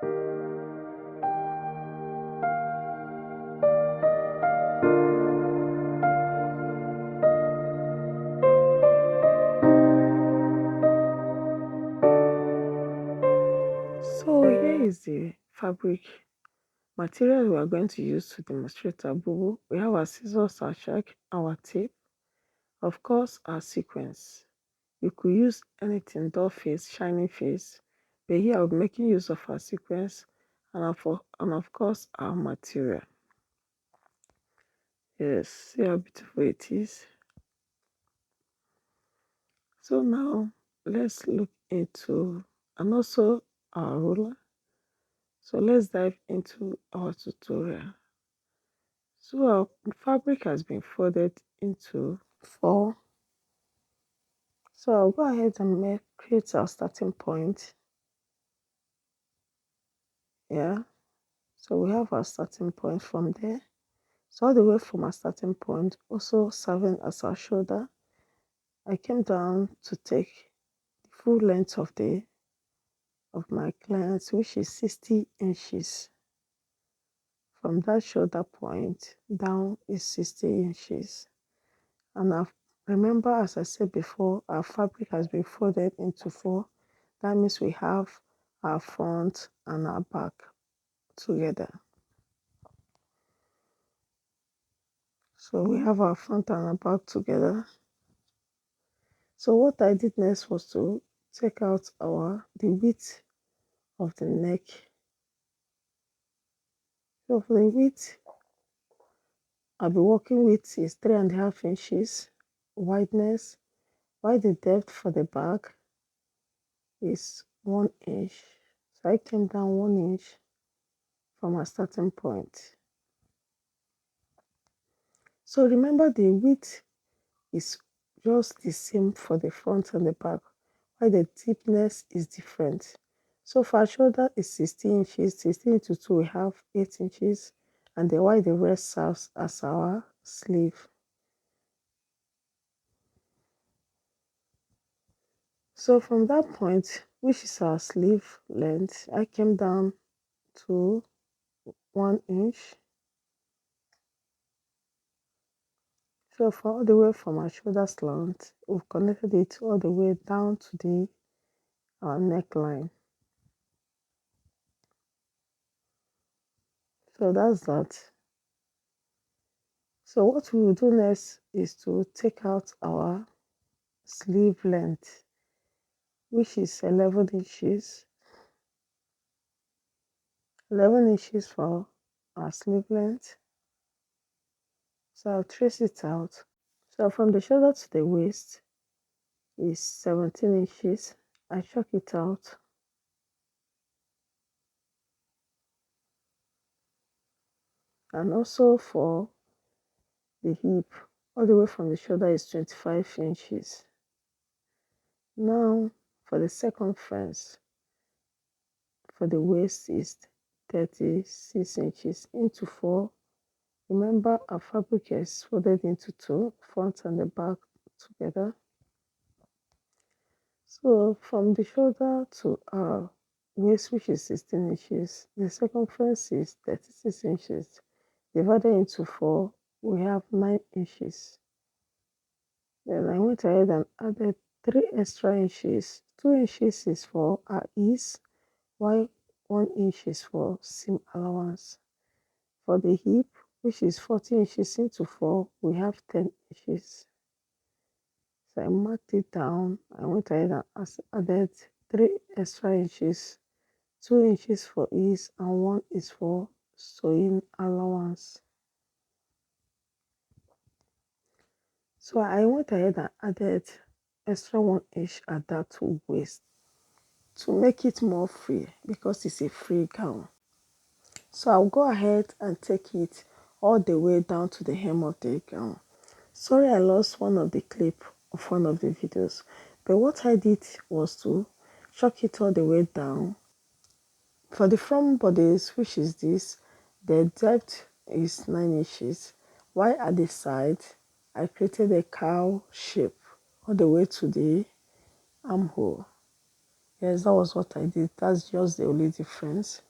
So here is the fabric material we are going to use to demonstrate our bubu. We have our scissors, our shark, our tape, of course our sequence. You could use anything, doll face, shiny face, but here I'll be making use of our sequence and of course our material. Yes, see how beautiful it is. So now let's look into, and also our ruler. So let's dive into our tutorial. So our fabric has been folded into 4. So I'll go ahead and create our starting point. Yeah. So we have our starting point from there. So all the way from our starting point, also serving as our shoulder, I came down to take the full length of my client, which is 60 inches. From that shoulder point down is 60 inches. And remember, as I said before, our fabric has been folded into 4. That means we have our front and our back together. So we have our front and our back together. So what I did next was to take out the width of the neck. So for the width I'll be working with is 3.5 inches wideness, while the depth for the back is 1 inch. So I came down 1 inch from our starting point. So remember, the width is just the same for the front and the back, while the deepness is different. So for our shoulder is 16 inches, 16 into 2 we have 8 inches, and the while the rest serves as our sleeve. So from that point, which is our sleeve length, I came down to 1 inch. So for all the way from our shoulder slant, we've connected it all the way down to our neckline. So that's that. So what we will do next is to take out our sleeve length, which is 11 inches. 11 inches for our sleeve length. So I'll trace it out. So from the shoulder to the waist is 17 inches. I chalk it out. And also for the hip, all the way from the shoulder is 25 inches. Now for the circumference for the waist is 36 inches into 4. Remember, our fabric is folded into 2, front and the back together. So from the shoulder to our waist, which is 16 inches, the circumference is 36 inches. Divided into 4, we have 9 inches. Then I went ahead and added 3 extra inches. 2 inches is for our ease, while 1 inch is for seam allowance. For the hip, which is 40 inches into 4, we have 10 inches. So I marked it down. I went ahead and added 3 extra inches. 2 inches for ease and 1 is for sewing allowance. So I went ahead and added extra 1 inch at that waist to make it more free, because it's a free gown. So I'll go ahead and take it all the way down to the hem of the gown. Sorry, I lost one of the clip of one of the videos, but what I did was to chalk it all the way down. For the front bodice, which is this, the depth is 9 inches, while at the side I created a cow shape all the way to the armhole. Yes, that was what I did. That's just the only difference.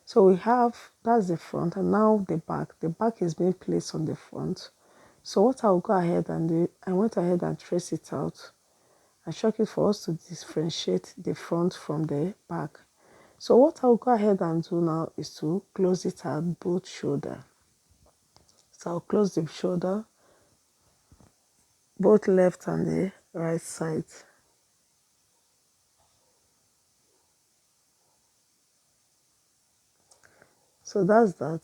So we have, that's the front, and now the back. The back is being placed on the front. So what I'll go ahead and do, I went ahead and trace it out. I shook it for us to differentiate the front from the back. So what I'll go ahead and do now is to close it at both shoulder. So I'll close the shoulder, both left and the right side. So that's that.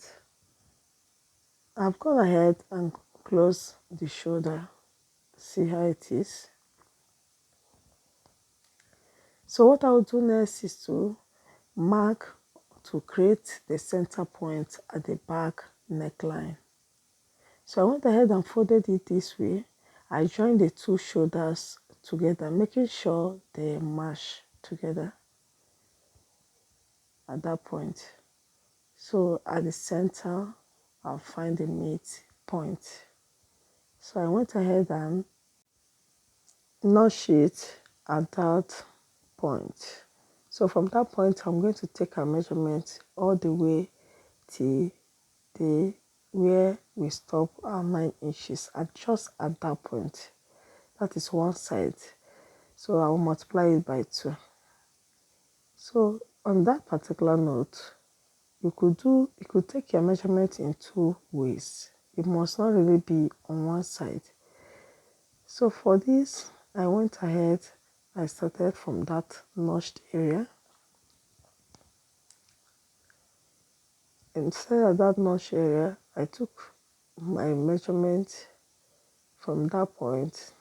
I've gone ahead and closed the shoulder. See how it is. So what I'll do next is to mark to create the center point at the back neckline. So I went ahead and folded it this way. I joined the two shoulders together, making sure they match together at that point. So at the center, I'll find the mid point. So I went ahead and notch it at that point. So from that point, I'm going to take a measurement all the way to the where we stop our 9 inches, at just at that point. That is one side. So I'll multiply it by 2. So on that particular note, you could take your measurement in 2 ways. It must not really be on one side. So for this, I went ahead, I started from that notched area. Instead of that notch area, I took my measurement from that point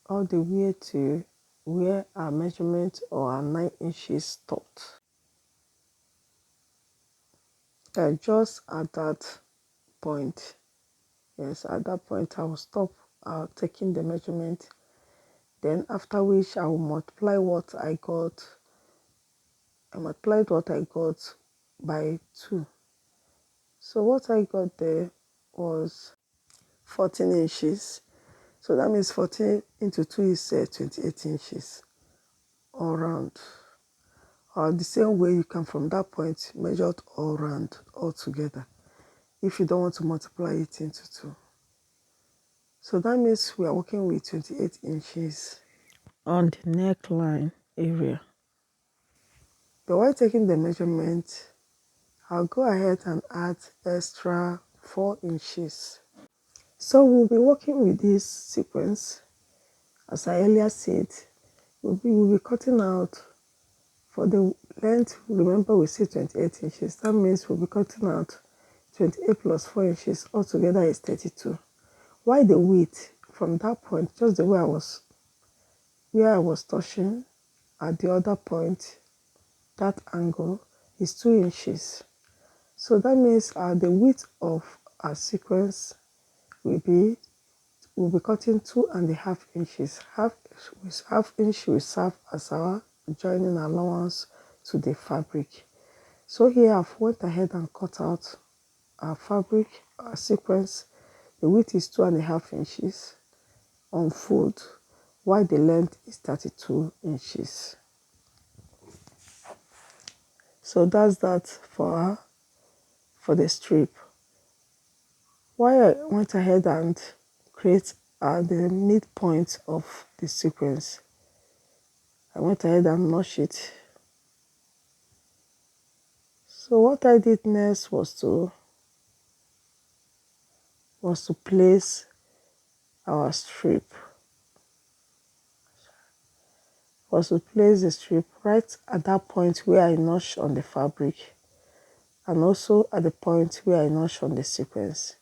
all the way to where our measurement or our 9 inches stopped. Just at that point, yes, at that point I will stop taking the measurement. Then after which I will multiply what I got. I multiplied what I got by 2. So what I got there was 14 inches. So that means 14 into 2 is 28 inches all round. Or the same way you can from that point measure it all round all together if you don't want to multiply it into 2. So that means we are working with 28 inches on the neckline area. But while taking the measurement, I'll go ahead and add extra 4 inches. So we'll be working with this sequence. As I earlier said, we'll be cutting out for the length. Remember we said 28 inches. That means we'll be cutting out 28 plus 4 inches. Altogether is 32. Why the width? From that point, just the way where I was touching at the other point, that angle is 2 inches. So that means the width of our sequence will be, we'll be cutting 2.5 inches. Half inch will serve as our joining allowance to the fabric. So here I've went ahead and cut out our fabric, our sequence. The width is 2.5 inches on fold, while the length is 32 inches. So that's that for the strip. Why I went ahead and create the midpoint of the sequence, I went ahead and notched it. So what I did next was to place our strip. Was to place the strip right at that point where I notched on the fabric, and also at the point where I notched on the sequence.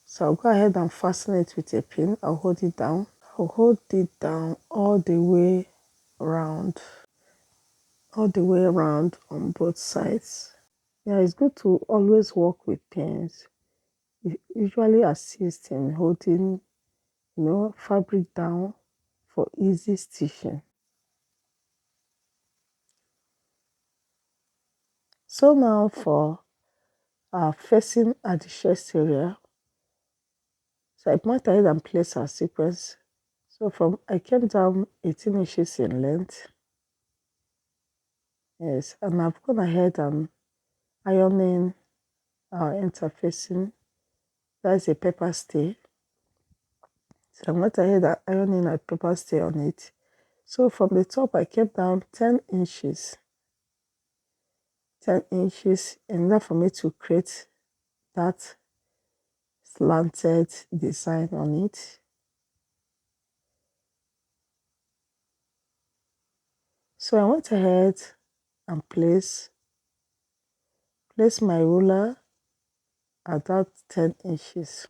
So I'll go ahead and fasten it with a pin. I'll hold it down. I'll hold it down all the way around, on both sides. Yeah, it's good to always work with pins. It usually assists in holding, fabric down for easy stitching. So now for facing at the chest area, so I went ahead and placed our sequence. So I came down 18 inches in length. Yes, and I've gone ahead and ironing our interfacing. That's a paper stay. So I went ahead and ironing a paper stay on it. So from the top, I kept down 10 inches. 10 inches enough for me to create that slanted design on it. So I went ahead and place my ruler at that 10 inches.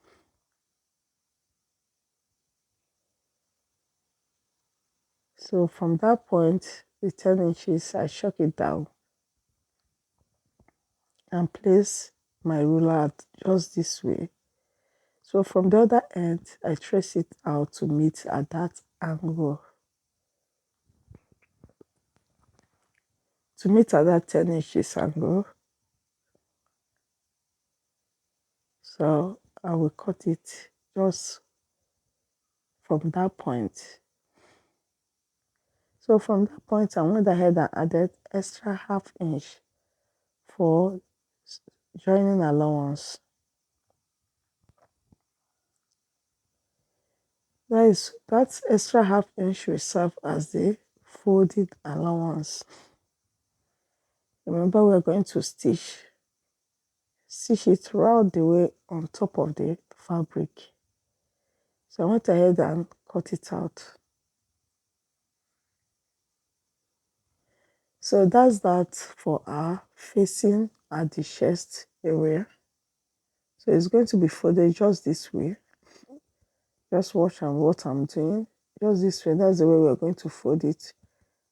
So from that point, the 10 inches, I shook it down and place my ruler at just this way. So from the other end, I trace it out to meet at that angle. To meet at that 10 inches angle. So I will cut it just from that point. So from that point, I went ahead and added extra ½ inch for joining allowance. That extra ½ inch will serve as the folding allowance. Remember, we're going to stitch it throughout the way on top of the fabric. So I went ahead and cut it out. So that's that for our facing at the chest area. So it's going to be folded just this way. Just watch and what I'm doing. Just this way. That's the way we're going to fold it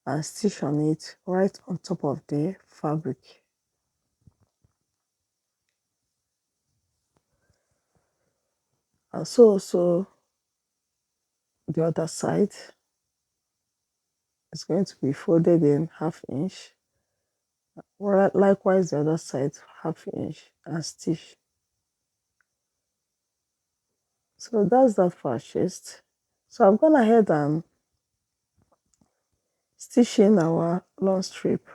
and stitch on it right on top of the fabric. And so also the other side is going to be folded in ½ inch. Likewise the other side ½ inch and stitch. So that's that for our chest. So I've gone ahead and stitch in our long strip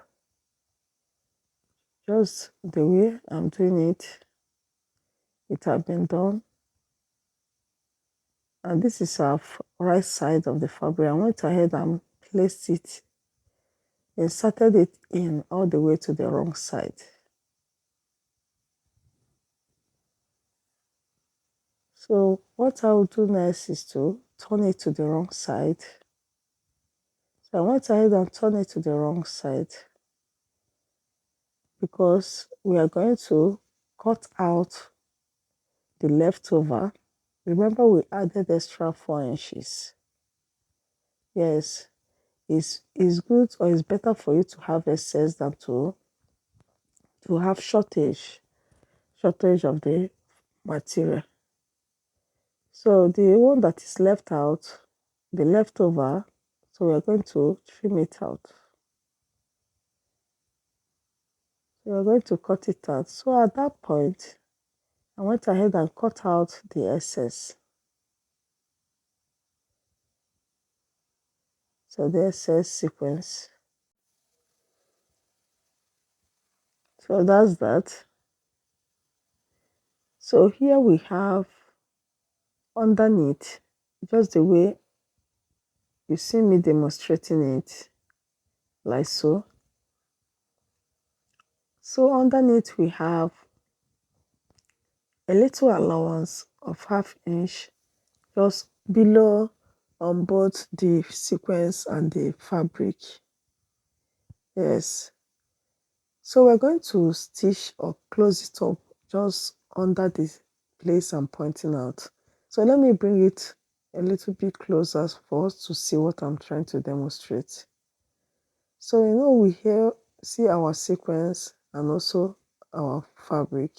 just the way I'm doing it. It has been done. And this is our right side of the fabric. I went ahead and placed it, inserted it in all the way to the wrong side. So what I will do next is to turn it to the wrong side. So I went ahead and turned it to the wrong side because we are going to cut out the leftover. Remember, we added extra 4 inches. Yes, it's good or it's better for you to have excess than to have shortage of the material. So the one that is left out, the leftover, so we're going to trim it out. So we're going to cut it out. So at that point, I went ahead and cut out the excess. So the excess sequence. So that's that. So here we have underneath, just the way you see me demonstrating it, like so. So underneath we have a little allowance of ½ inch just below on both the sequence and the fabric. Yes. So we're going to stitch or close it up just under the place I'm pointing out. So let me bring it a little bit closer for us to see what I'm trying to demonstrate. So we here see our sequence and also our fabric.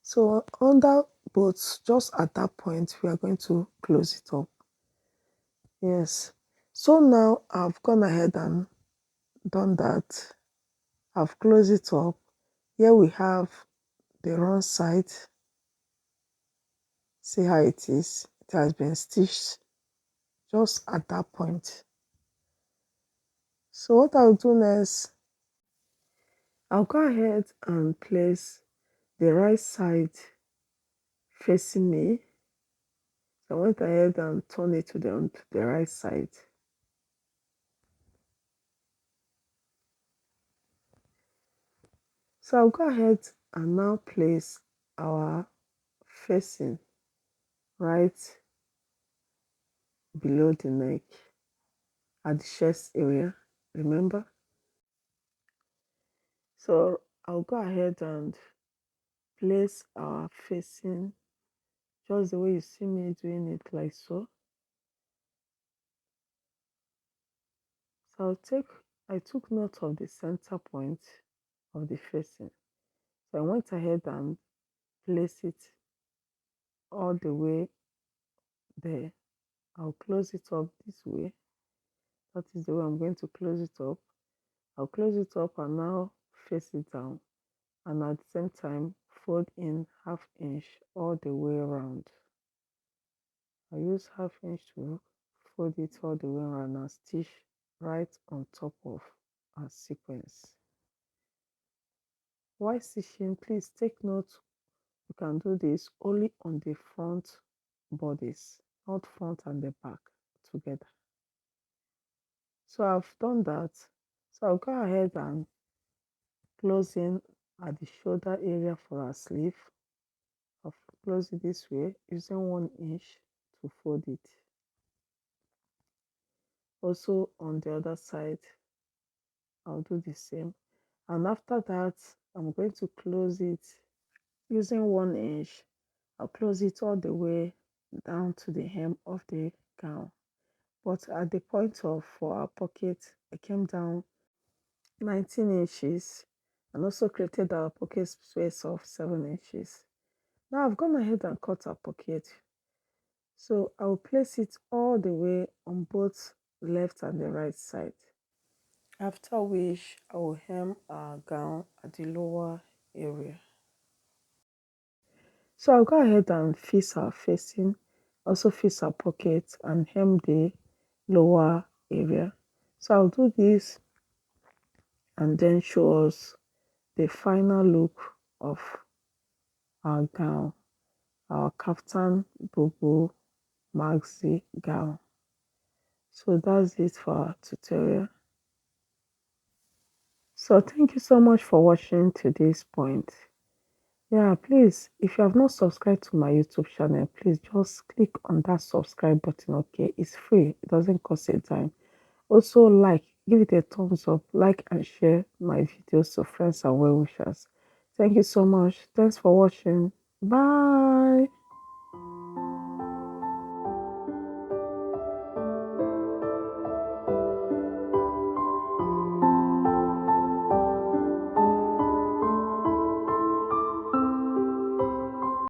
So under both, just at that point, we are going to close it up. Yes. So now I've gone ahead and done that. I've closed it up. Here we have the wrong side. See how it is. It has been stitched just at that point. So what I'll do next, I'll go ahead and place the right side facing me. So I went ahead and turn it to the right side. So I'll go ahead and now place our facing right below the neck at the chest area, remember? So I'll go ahead and place our facing just the way you see me doing it, like so. So I took note of the center point of the facing. So I went ahead and placed it all the way there. I'll close it up this way. That is the way I'm going to close it up. I'll close it up and now face it down. And at the same time, fold in ½ inch all the way around. I use ½ inch to fold it all the way around and stitch right on top of our sequence. While stitching, please take note you can do this only on the front bodice, not front and the back together. So I've done that. So I'll go ahead and close in at the shoulder area for our sleeve. I'll close it this way using 1 inch to fold it. Also on the other side, I'll do the same. And after that, I'm going to close it using 1 inch. I'll close it all the way down to the hem of the gown. But at the point of for our pocket, I came down 19 inches and also created our pocket space of 7 inches. Now I've gone ahead and cut our pocket. So I will place it all the way on both left and the right side. After which I will hem our gown at the lower area. So I'll go ahead and fix our facing, also fix our pocket and hem the lower area. So I'll do this and then show us the final look of our gown, our Kaftan Bubu maxi gown. So that's it for our tutorial. So thank you so much for watching to this point. Yeah, please, if you have not subscribed to my YouTube channel, please just click on that subscribe button, okay? It's free, it doesn't cost a dime. Also, give it a thumbs up, like and share my videos to friends and well wishers. Thank you so much. Thanks for watching. Bye.